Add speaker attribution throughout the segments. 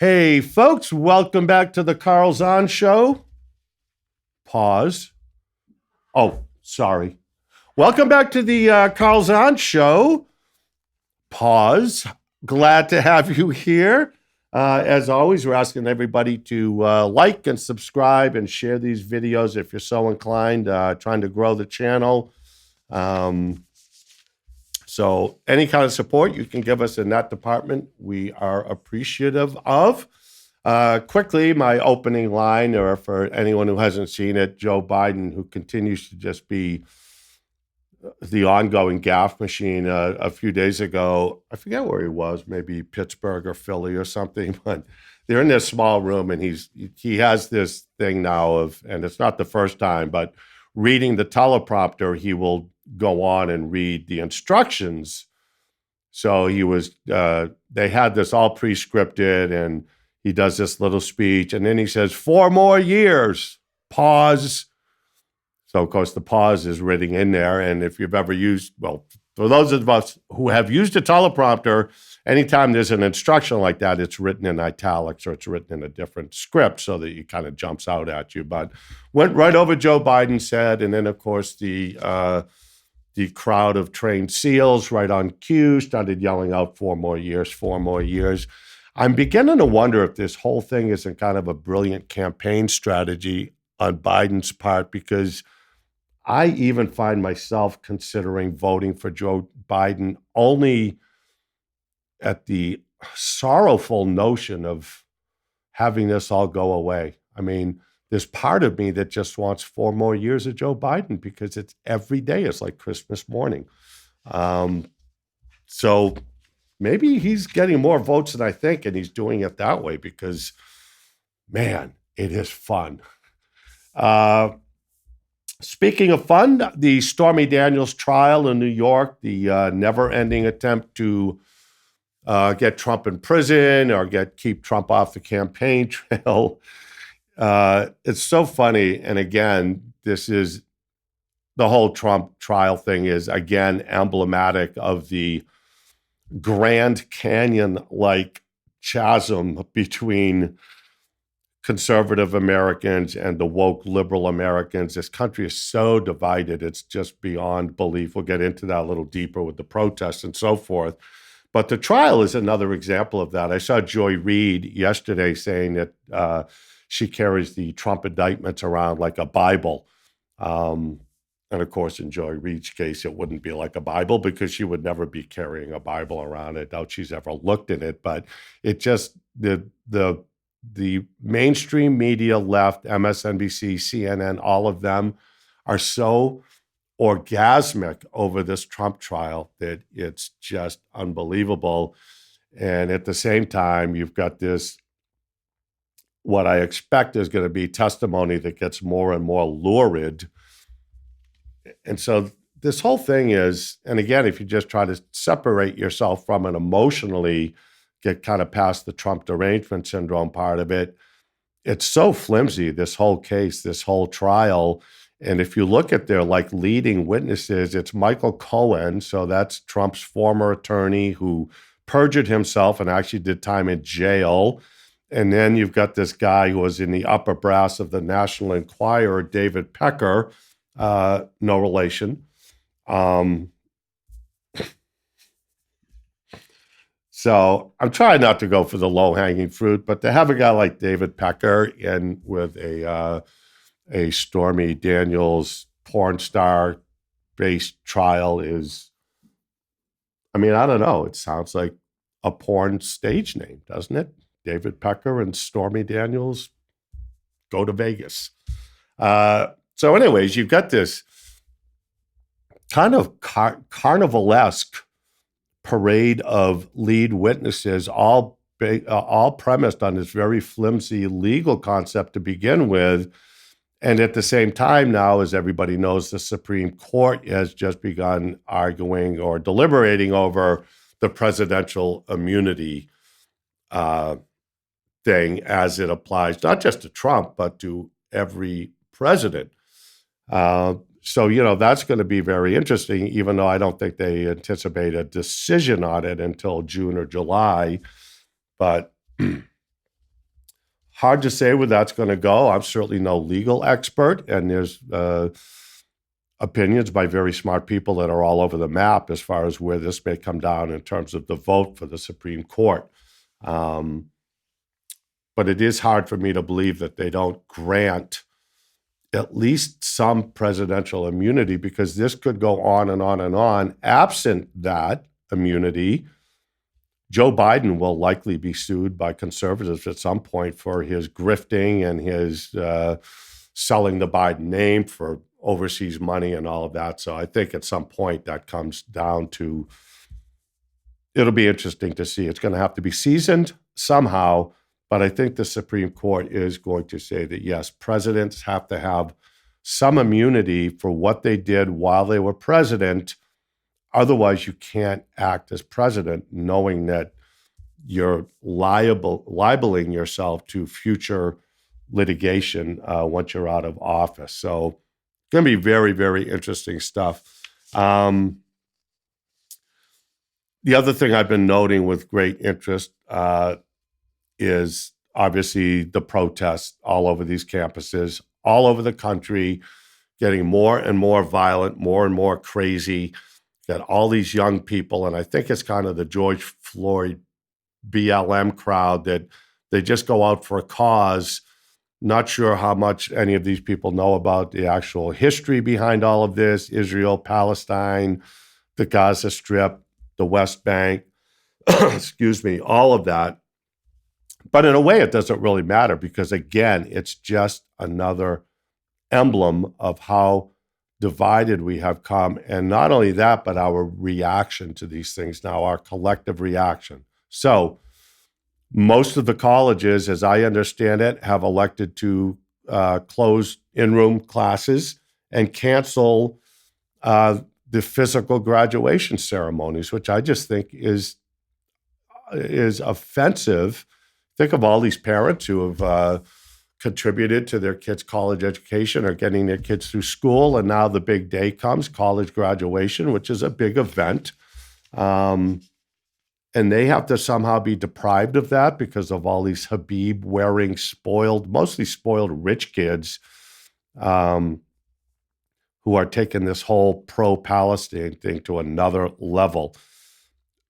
Speaker 1: Hey, folks, welcome back to the Carl Zahn Show. Pause. Oh, sorry. Welcome back to the Carl Zahn Show. Pause. Glad to have you here. As always, we're asking everybody to like and subscribe and share these videos if you're so inclined, trying to grow the channel. So any kind of support you can give us in that department, we are appreciative of. Quickly, my opening line, or for anyone who hasn't seen it, Joe Biden, who continues to just be the ongoing gaffe machine. A few days ago, I forget where he was, maybe Pittsburgh or Philly or something, but they're in this small room, and he has this thing now of, and it's not the first time, but reading the teleprompter, he will go on and read the instructions. So they had this all pre-scripted, and he does this little speech, and then he says, 4 more years, pause. So, of course, the pause is written in there. And if you've ever for those of us who have used a teleprompter, anytime there's an instruction like that, it's written in italics or it's written in a different script so that it kind of jumps out at you. But went right over Joe Biden said, and then, of course, the crowd of trained SEALs right on cue started yelling out 4 more years, 4 more years. I'm beginning to wonder if this whole thing isn't kind of a brilliant campaign strategy on Biden's part, because I even find myself considering voting for Joe Biden only at the sorrowful notion of having this all go away. I mean, there's part of me that just wants 4 more years of Joe Biden, because it's every day. It's like Christmas morning. So maybe he's getting more votes than I think, and he's doing it that way because, man, it is fun. Speaking of fun, the Stormy Daniels trial in New York, the never-ending attempt to get Trump in prison or keep Trump off the campaign trail. It's so funny. And again, the whole Trump trial thing is, again, emblematic of the Grand Canyon-like chasm between conservative Americans and the woke liberal Americans. This country is so divided. It's just beyond belief. We'll get into that a little deeper with the protests and so forth. But the trial is another example of that. I saw Joy Reid yesterday saying that she carries the Trump indictments around like a Bible. And of course, in Joy Reid's case, it wouldn't be like a Bible because she would never be carrying a Bible around. I doubt she's ever looked in it, but it just, the mainstream media left, MSNBC, CNN, all of them are so orgasmic over this Trump trial that it's just unbelievable. And at the same time, you've got this, what I expect is going to be testimony that gets more and more lurid. And so this whole thing is, and again, if you just try to separate yourself from it emotionally, get kind of past the Trump derangement syndrome part of it, it's so flimsy, this whole case, this whole trial. And if you look at their leading witnesses, it's Michael Cohen. So that's Trump's former attorney who perjured himself and actually did time in jail. And then you've got this guy who was in the upper brass of the National Enquirer, David Pecker, no relation. So I'm trying not to go for the low-hanging fruit, but to have a guy like David Pecker in with a Stormy Daniels porn star-based trial is, I mean, I don't know. It sounds like a porn stage name, doesn't it? David Pecker and Stormy Daniels go to Vegas. So anyways, you've got this kind of carnivalesque parade of lead witnesses, all premised on this very flimsy legal concept to begin with. And at the same time now, as everybody knows, the Supreme Court has just begun arguing or deliberating over the presidential immunity thing as it applies not just to Trump, but to every president. So, that's going to be very interesting, even though I don't think they anticipate a decision on it until June or July. But Hard to say where that's going to go. I'm certainly no legal expert, and there's opinions by very smart people that are all over the map as far as where this may come down in terms of the vote for the Supreme Court. But it is hard for me to believe that they don't grant at least some presidential immunity, because this could go on and on and on. Absent that immunity, Joe Biden will likely be sued by conservatives at some point for his grifting and his selling the Biden name for overseas money and all of that. So I think at some point that comes down to, it'll be interesting to see. It's going to have to be seasoned somehow, but I think the Supreme Court is going to say that, yes, presidents have to have some immunity for what they did while they were president. Otherwise, you can't act as president knowing that you're libeling yourself to future litigation once you're out of office. So it's going to be very, very interesting stuff. The other thing I've been noting with great interest is obviously the protests all over these campuses, all over the country, getting more and more violent, more and more crazy. Got all these young people, and I think it's kind of the George Floyd BLM crowd that they just go out for a cause. Not sure how much any of these people know about the actual history behind all of this: Israel, Palestine, the Gaza Strip, the West Bank, excuse me, all of that. But in a way, it doesn't really matter because, again, it's just another emblem of how divided we have come. And not only that, but our reaction to these things now, our collective reaction. So most of the colleges, as I understand it, have elected to close in-room classes and cancel the physical graduation ceremonies, which I just think is offensive. Think of all these parents who have contributed to their kids' college education or getting their kids through school, and now the big day comes, college graduation, which is a big event. And they have to somehow be deprived of that because of all these Habib-wearing, mostly spoiled rich kids who are taking this whole pro-Palestine thing to another level.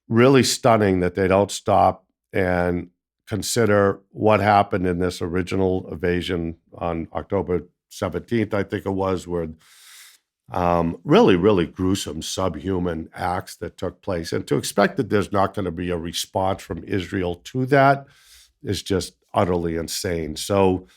Speaker 1: Really stunning that they don't stop and consider what happened in this original invasion on October 17th, I think it was, where really, really gruesome, subhuman acts that took place. And to expect that there's not going to be a response from Israel to that is just utterly insane. So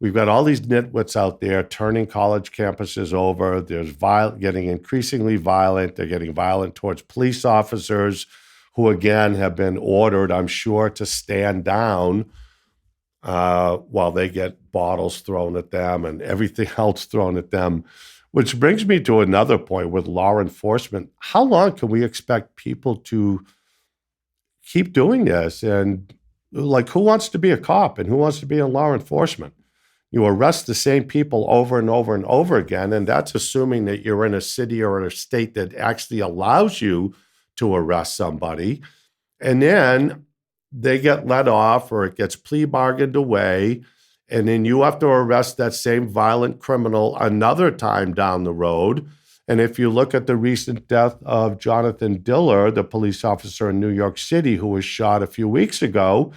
Speaker 1: we've got all these nitwits out there turning college campuses over. There's getting increasingly violent. They're getting violent towards police officers who, again, have been ordered, I'm sure, to stand down while they get bottles thrown at them and everything else thrown at them. Which brings me to another point with law enforcement. How long can we expect people to keep doing this? And like, who wants to be a cop and who wants to be in law enforcement? You arrest the same people over and over and over again, and that's assuming that you're in a city or in a state that actually allows you to arrest somebody. And then they get let off or it gets plea bargained away. And then you have to arrest that same violent criminal another time down the road. And if you look at the recent death of Jonathan Diller, the police officer in New York City who was shot a few weeks ago,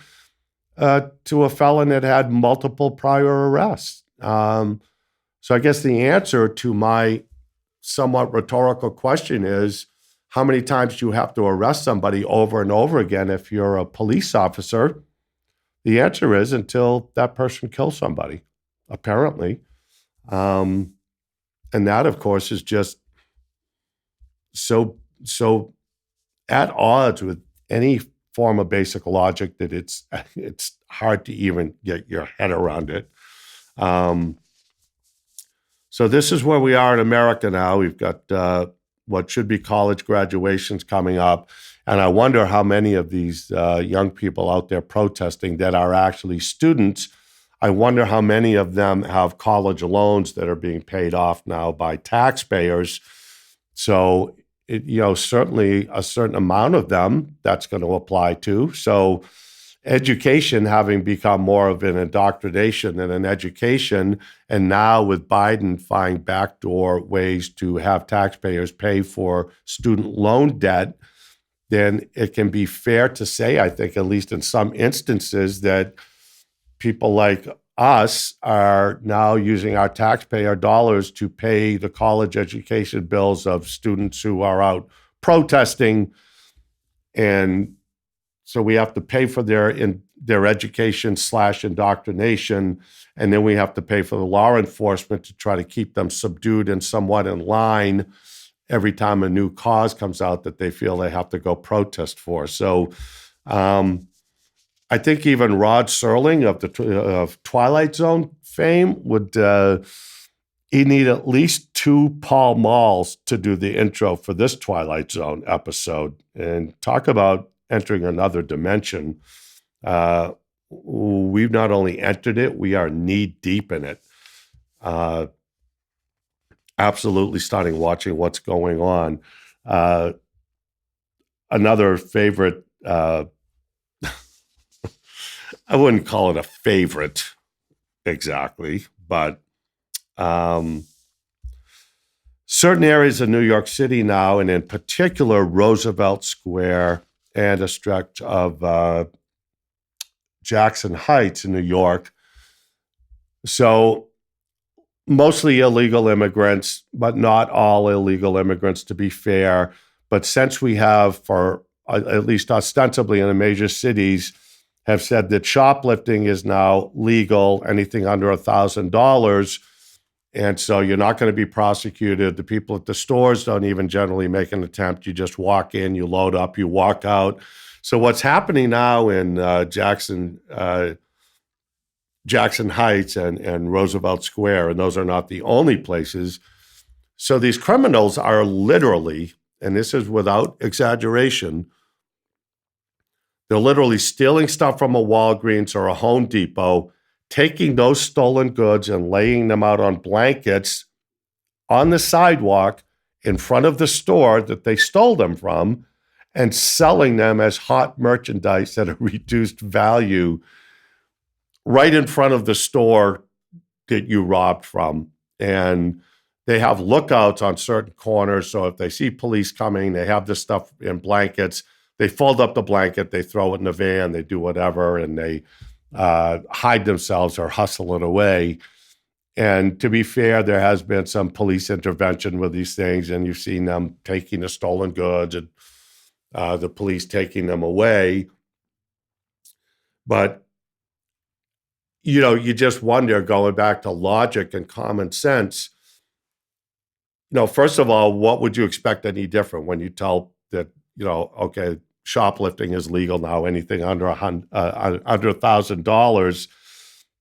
Speaker 1: to a felon that had multiple prior arrests. So I guess the answer to my somewhat rhetorical question is, how many times do you have to arrest somebody over and over again if you're a police officer? The answer is until that person kills somebody, apparently. And that, of course, is just so at odds with any form of basic logic that it's hard to even get your head around it. So this is where we are in America now. We've got what should be college graduations coming up. And I wonder how many of these young people out there protesting that are actually students, I wonder how many of them have college loans that are being paid off now by taxpayers. So, certainly a certain amount of them that's going to apply to. So education having become more of an indoctrination than an education, and now with Biden finding backdoor ways to have taxpayers pay for student loan debt, then it can be fair to say, I think, at least in some instances, that people like us are now using our taxpayer dollars to pay the college education bills of students who are out protesting. And so we have to pay for their education / indoctrination, and then we have to pay for the law enforcement to try to keep them subdued and somewhat in line every time a new cause comes out that they feel they have to go protest for. So I think even Rod Serling of Twilight Zone fame would he'd need at least 2 Paul Malls to do the intro for this Twilight Zone episode. And talk about entering another dimension. We've not only entered it, we are knee deep in it. Absolutely stunning watching what's going on. Another favorite, I wouldn't call it a favorite exactly, but certain areas of New York City now, and in particular Roosevelt Square and a stretch of Jackson Heights in New York. So mostly illegal immigrants, but not all illegal immigrants, to be fair. But since we have, for at least ostensibly in the major cities, have said that shoplifting is now legal, anything under $1,000, and so you're not going to be prosecuted. The people at the stores don't even generally make an attempt. You just walk in, you load up, you walk out. So what's happening now in Jackson Heights and Roosevelt Square, and those are not the only places. So these criminals are literally, and this is without exaggeration, they're literally stealing stuff from a Walgreens or a Home Depot, taking those stolen goods and laying them out on blankets on the sidewalk in front of the store that they stole them from, and selling them as hot merchandise at a reduced value right in front of the store that you robbed from. And they have lookouts on certain corners. So if they see police coming, they have this stuff in blankets. They fold up the blanket, they throw it in the van, they do whatever, and they hide themselves or hustle it away. And to be fair, there has been some police intervention with these things, and you've seen them taking the stolen goods and the police taking them away. But you just wonder, going back to logic and common sense, first of all, what would you expect any different when you tell that, okay, shoplifting is legal now, anything under $1,000.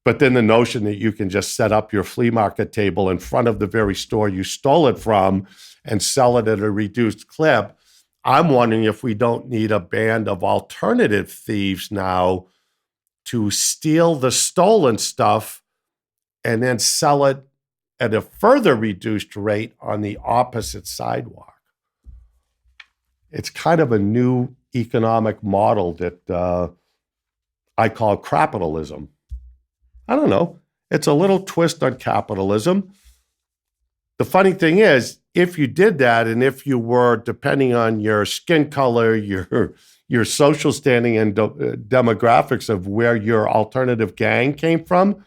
Speaker 1: But then the notion that you can just set up your flea market table in front of the very store you stole it from and sell it at a reduced clip. I'm wondering if we don't need a band of alternative thieves now to steal the stolen stuff and then sell it at a further reduced rate on the opposite sidewalk. It's kind of a new economic model that I call capitalism. I don't know. It's a little twist on capitalism. The funny thing is, if you did that, and if you were, depending on your skin color, your social standing and demographics of where your alternative gang came from,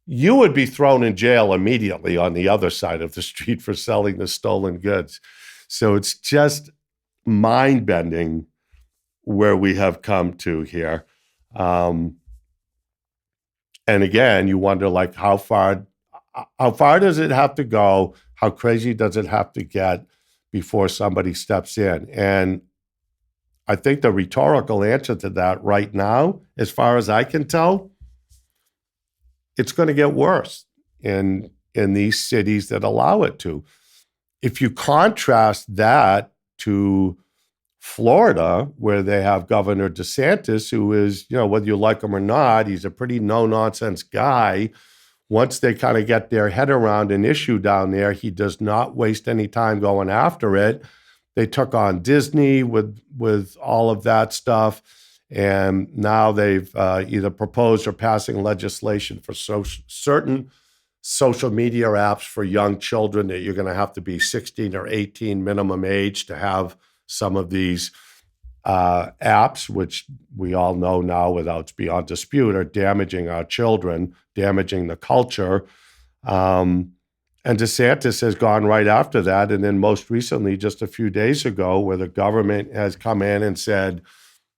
Speaker 1: you would be thrown in jail immediately on the other side of the street for selling the stolen goods. So it's just mind-bending where we have come to here. And again, you wonder, like, how far does it have to go? How crazy does it have to get before somebody steps in? And I think the rhetorical answer to that right now, as far as I can tell, it's going to get worse in these cities that allow it to. If you contrast that to Florida, where they have Governor DeSantis, who is, whether you like him or not, he's a pretty no-nonsense guy. Once they kind of get their head around an issue down there, he does not waste any time going after it. They took on Disney with all of that stuff. And now they've either proposed or passing legislation for certain social media apps for young children that you're going to have to be 16 or 18 minimum age to have some of these apps, which we all know now without beyond dispute are damaging our children, damaging the culture. And DeSantis has gone right after that. And then most recently, just a few days ago, where the government has come in and said,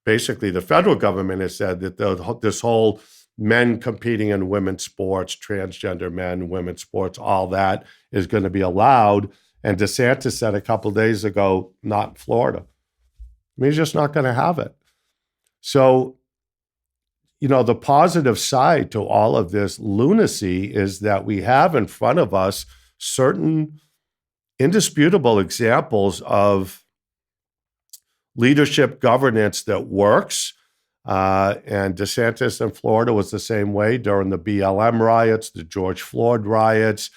Speaker 1: basically the federal government has said that this whole men competing in women's sports, transgender men, women's sports, all that is going to be allowed. And DeSantis said a couple of days ago, not in Florida. I mean, he's just not going to have it. So, the positive side to all of this lunacy is that we have in front of us certain indisputable examples of leadership governance that works. And DeSantis in Florida was the same way during the BLM riots, the George Floyd riots,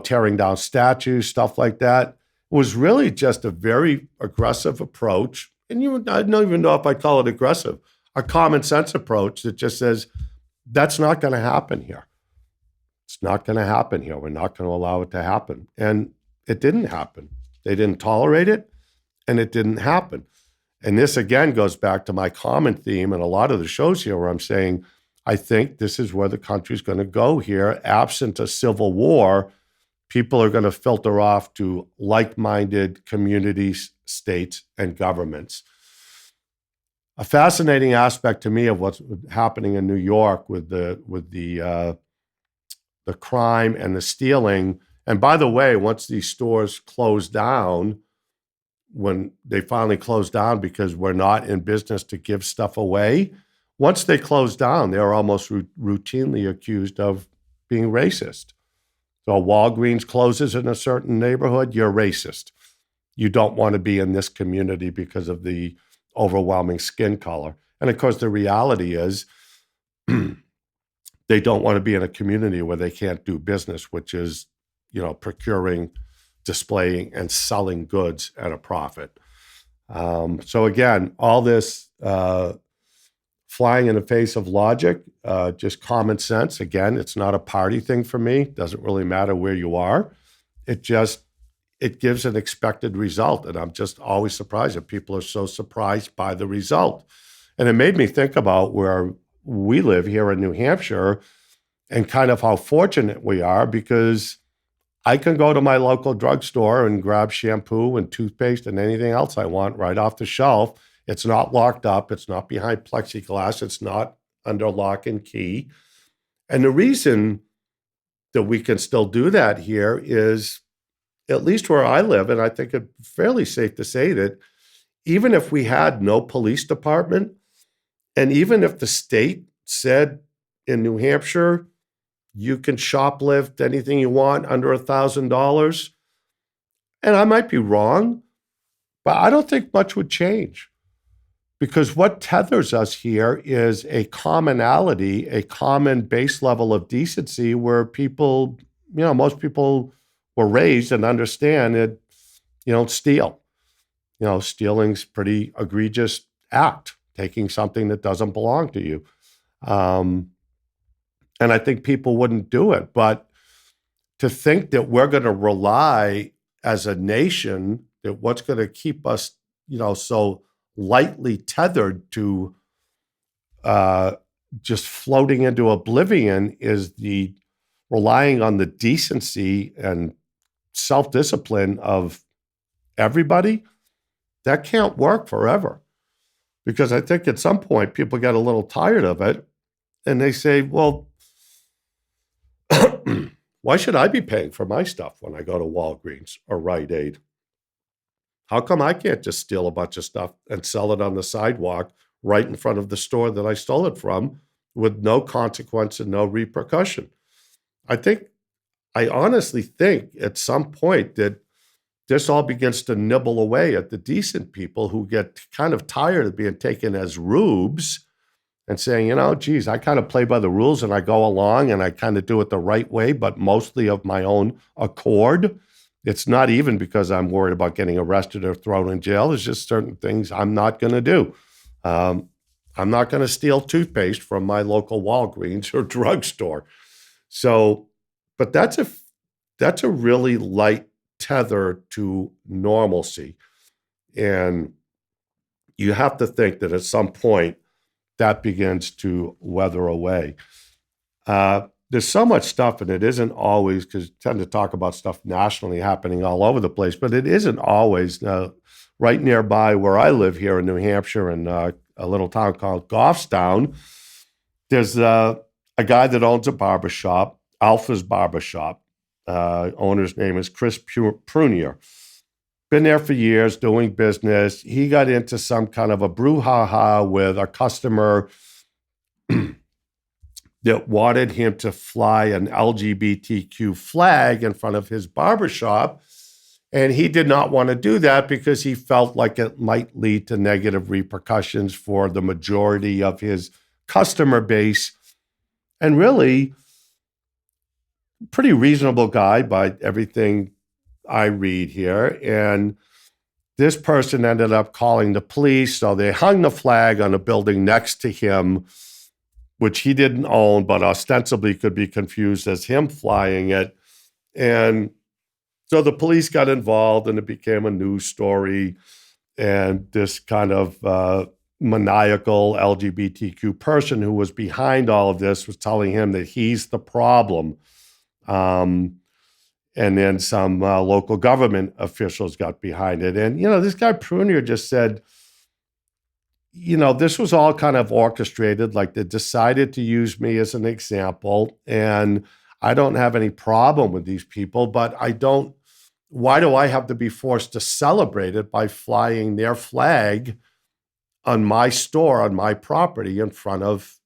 Speaker 1: tearing down statues, stuff like that. It was really just a very aggressive approach. And I don't even know if I'd call it aggressive, a common sense approach that just says, that's not going to happen here. It's not going to happen here. We're not going to allow it to happen. And it didn't happen. They didn't tolerate it, and it didn't happen. And this, again, goes back to my common theme in a lot of the shows here where I'm saying, I think this is where the country's going to go here. Absent a civil war, people are going to filter off to like-minded communities, states, and governments. A fascinating aspect to me of what's happening in New York with the crime and the stealing. And by the way, once these stores close down, when they finally close down because we're not in business to give stuff away, once they close down, they're almost routinely accused of being racist. So Walgreens closes in a certain neighborhood, you're racist. You don't want to be in this community because of the overwhelming skin color. And of course, the reality is they don't want to be in a community where they can't do business, which is, procuring, displaying, and selling goods at a profit. So again, all this flying in the face of logic, just common sense. Again, it's not a party thing for me. It doesn't really matter where you are. It gives an expected result. And I'm just always surprised that people are so surprised by the result. And it made me think about where we live here in New Hampshire and kind of how fortunate we are, because I can go to my local drugstore and grab shampoo and toothpaste and anything else I want right off the shelf. It's not locked up. It's not behind plexiglass. It's not under lock and key. And the reason that we can still do that here is, at least where I live, and I think it's fairly safe to say that even if we had no police department, and even if the state said in New Hampshire, you can shoplift anything you want under $1,000, and I might be wrong, but I don't think much would change. Because what tethers us here is a commonality, a common base level of decency where people, most people were raised and understand that you don't steal. Stealing's pretty egregious act, taking something that doesn't belong to you. And I think people wouldn't do it. But to think that we're going to rely as a nation, that what's going to keep us, so lightly tethered to just floating into oblivion is the relying on the decency and self-discipline of everybody. That can't work forever. Because I think at some point people get a little tired of it and they say, well, why should I be paying for my stuff when I go to Walgreens or Rite Aid? How come I can't just steal a bunch of stuff and sell it on the sidewalk right in front of the store that I stole it from with no consequence and no repercussion? I honestly think at some point that this all begins to nibble away at the decent people who get kind of tired of being taken as rubes and saying, geez, I kind of play by the rules and I go along and I kind of do it the right way, but mostly of my own accord. It's not even because I'm worried about getting arrested or thrown in jail. It's just certain things I'm not going to do. I'm not going to steal toothpaste from my local Walgreens or drugstore. So, but that's a really light tether to normalcy. And you have to think that at some point that begins to weather away. There's so much stuff, and it isn't always, because you tend to talk about stuff nationally happening all over the place, but it isn't always. Right nearby where I live here in New Hampshire, in a little town called Goffstown, there's a guy that owns a barbershop, Alpha's Barbershop. Owner's name is Chris Prunier. Been there for years doing business. He got into some kind of a brouhaha with a customer that wanted him to fly an LGBTQ flag in front of his barbershop. And he did not want to do that because he felt like it might lead to negative repercussions for the majority of his customer base. And really, pretty reasonable guy by everything I read here. And this person ended up calling the police. So they hung the flag on a building next to him, which he didn't own, but ostensibly could be confused as him flying it. And so the police got involved and it became a news story. And this kind of maniacal LGBTQ person who was behind all of this was telling him that he's the problem. And then some local government officials got behind it. And, this guy Prunier just said, this was all kind of orchestrated, like they decided to use me as an example. And I don't have any problem with these people, but why do I have to be forced to celebrate it by flying their flag on my store, on my property in front of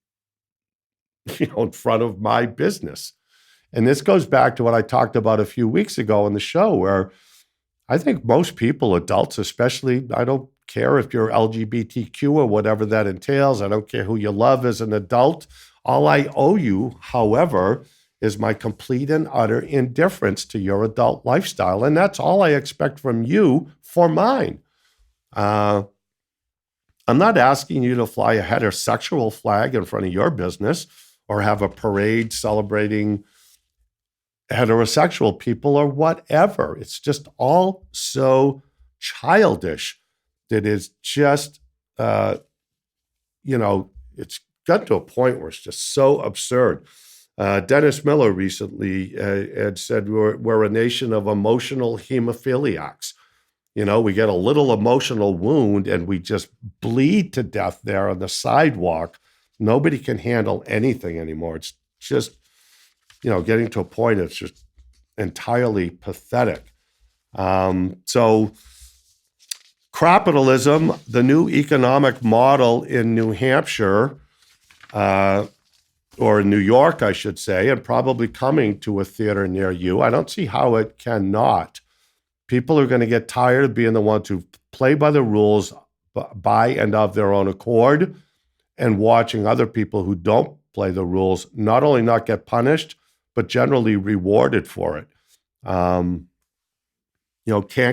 Speaker 1: my business? And this goes back to what I talked about a few weeks ago in the show, where I think most people, adults especially, I don't care if you're LGBTQ or whatever that entails. I don't care who you love as an adult. All I owe you, however, is my complete and utter indifference to your adult lifestyle. And that's all I expect from you for mine. I'm not asking you to fly a heterosexual flag in front of your business or have a parade celebrating heterosexual people or whatever. It's just all so childish that is just, it's got to a point where it's just so absurd. Dennis Miller recently had said we're a nation of emotional hemophiliacs. We get a little emotional wound and we just bleed to death there on the sidewalk. Nobody can handle anything anymore. It's just, getting to a point that's just entirely pathetic. So capitalism, the new economic model in New Hampshire, or in New York, I should say, and probably coming to a theater near you. I don't see how it cannot. People are going to get tired of being the ones who play by the rules by and of their own accord, and watching other people who don't play the rules not only not get punished, but generally rewarded for it. Can't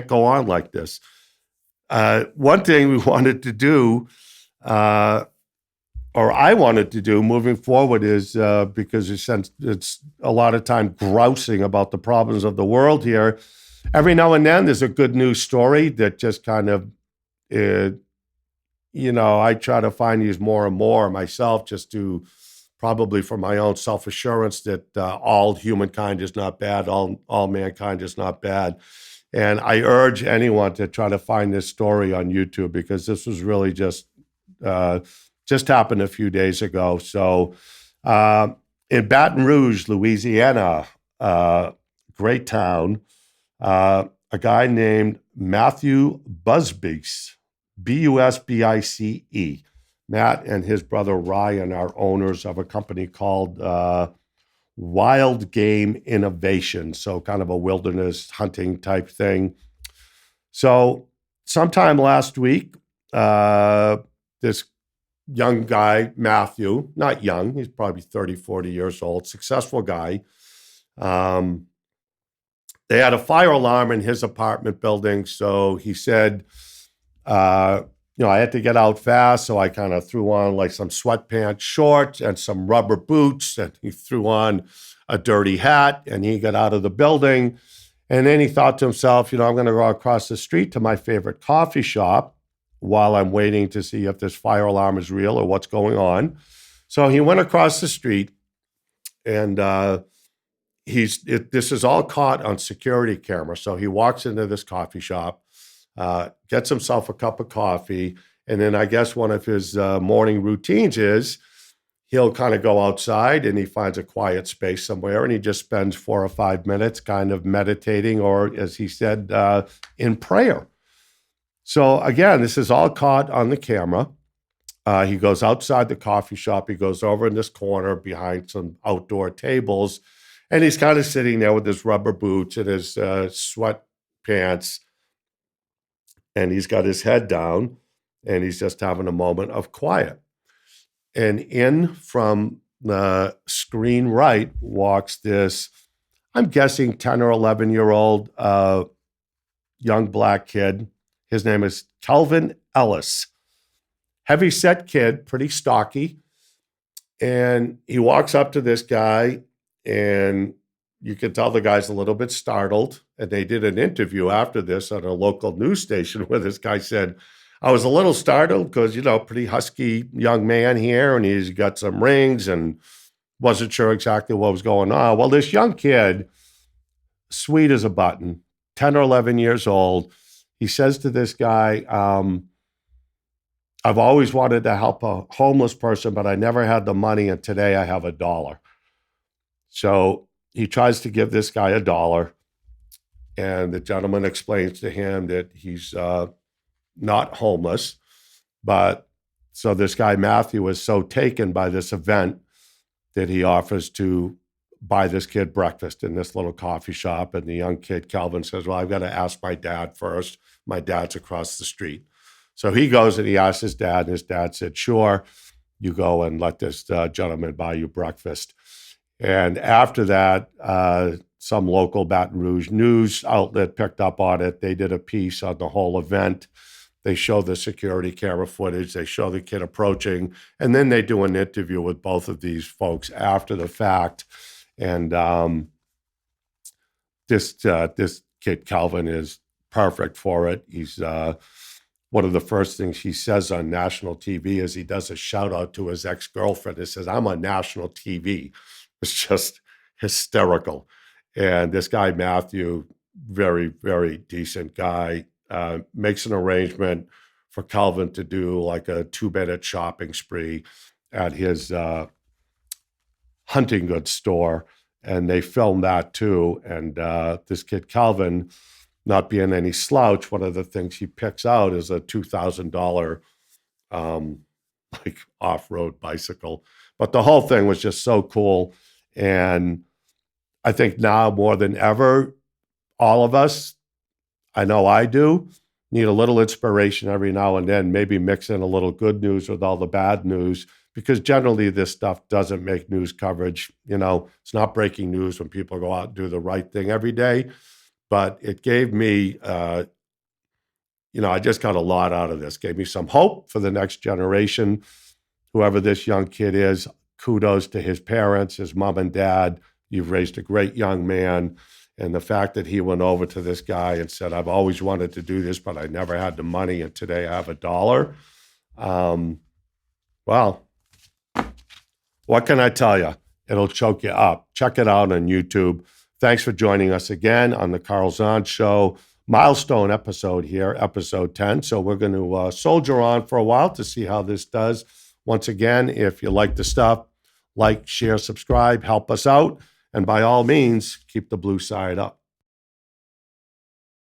Speaker 1: go on like this. One thing we wanted to do, or I wanted to do moving forward, is because it's a lot of time grousing about the problems of the world here. Every now and then there's a good news story that just kind of, I try to find these more and more myself, just to probably for my own self-assurance that all humankind is not bad, all mankind is not bad. And I urge anyone to try to find this story on YouTube, because this was really just happened a few days ago. So in Baton Rouge, Louisiana, great town, a guy named Matthew Busbice, Busbice. Matt and his brother Ryan are owners of a company called Wild Game Innovation, so kind of a wilderness hunting type thing. So sometime last week, this young guy, Matthew, not young, he's probably 30, 40 years old, successful guy. They had a fire alarm in his apartment building. So he said, I had to get out fast, so I kind of threw on like some sweatpants, shorts, and some rubber boots, and he threw on a dirty hat, and he got out of the building. And then he thought to himself, I'm going to go across the street to my favorite coffee shop while I'm waiting to see if this fire alarm is real or what's going on. So he went across the street, and this is all caught on security camera. So he walks into this coffee shop, gets himself a cup of coffee, and then I guess one of his morning routines is he'll kind of go outside and he finds a quiet space somewhere and he just spends 4 or 5 minutes kind of meditating or, as he said, in prayer. So again, this is all caught on the camera. He goes outside the coffee shop. He goes over in this corner behind some outdoor tables, and he's kind of sitting there with his rubber boots and his sweatpants, and he's got his head down, and he's just having a moment of quiet. And in from the screen right walks this, I'm guessing 10 or 11-year-old young black kid. His name is Calvin Ellis. Heavy-set kid, pretty stocky. And he walks up to this guy, and you can tell the guy's a little bit startled. And they did an interview after this on a local news station where this guy said, I was a little startled because, pretty husky young man here, and he's got some rings and wasn't sure exactly what was going on. Well, this young kid, sweet as a button, 10 or 11 years old, he says to this guy, I've always wanted to help a homeless person, but I never had the money, and today I have $1. So he tries to give this guy $1, and the gentleman explains to him that he's not homeless, but so this guy Matthew was so taken by this event that he offers to buy this kid breakfast in this little coffee shop. And the young kid, Calvin, says, well, I've got to ask my dad first. My dad's across the street. So he goes and he asks his dad, and his dad said, sure, you go and let this gentleman buy you breakfast. And after that, some local Baton Rouge news outlet picked up on it. They did a piece on the whole event. They show the security camera footage. They show the kid approaching, and then they do an interview with both of these folks after the fact. And this kid Calvin is perfect for it. He's one of the first things he says on national TV is he does a shout out to his ex-girlfriend. He says, "I'm on national TV." It's just hysterical. And this guy Matthew, very, very decent guy. Makes an arrangement for Calvin to do like a 2-minute shopping spree at his hunting goods store. And they film that too. And this kid Calvin, not being any slouch, one of the things he picks out is a $2,000 like off-road bicycle. But the whole thing was just so cool. And I think now more than ever, all of us, I know I do, need a little inspiration every now and then, maybe mix in a little good news with all the bad news, because generally this stuff doesn't make news coverage. It's not breaking news when people go out and do the right thing every day. But it gave me, I just got a lot out of this. Gave me some hope for the next generation. Whoever this young kid is, kudos to his parents, his mom and dad. You've raised a great young man. And the fact that he went over to this guy and said, I've always wanted to do this, but I never had the money, and today I have $1. Well, what can I tell you? It'll choke you up. Check it out on YouTube. Thanks for joining us again on the Carl Zahn Show. Milestone episode here, episode 10. So we're going to soldier on for a while to see how this does. Once again, if you like the stuff, like, share, subscribe, help us out. And by all means, keep the blue side up.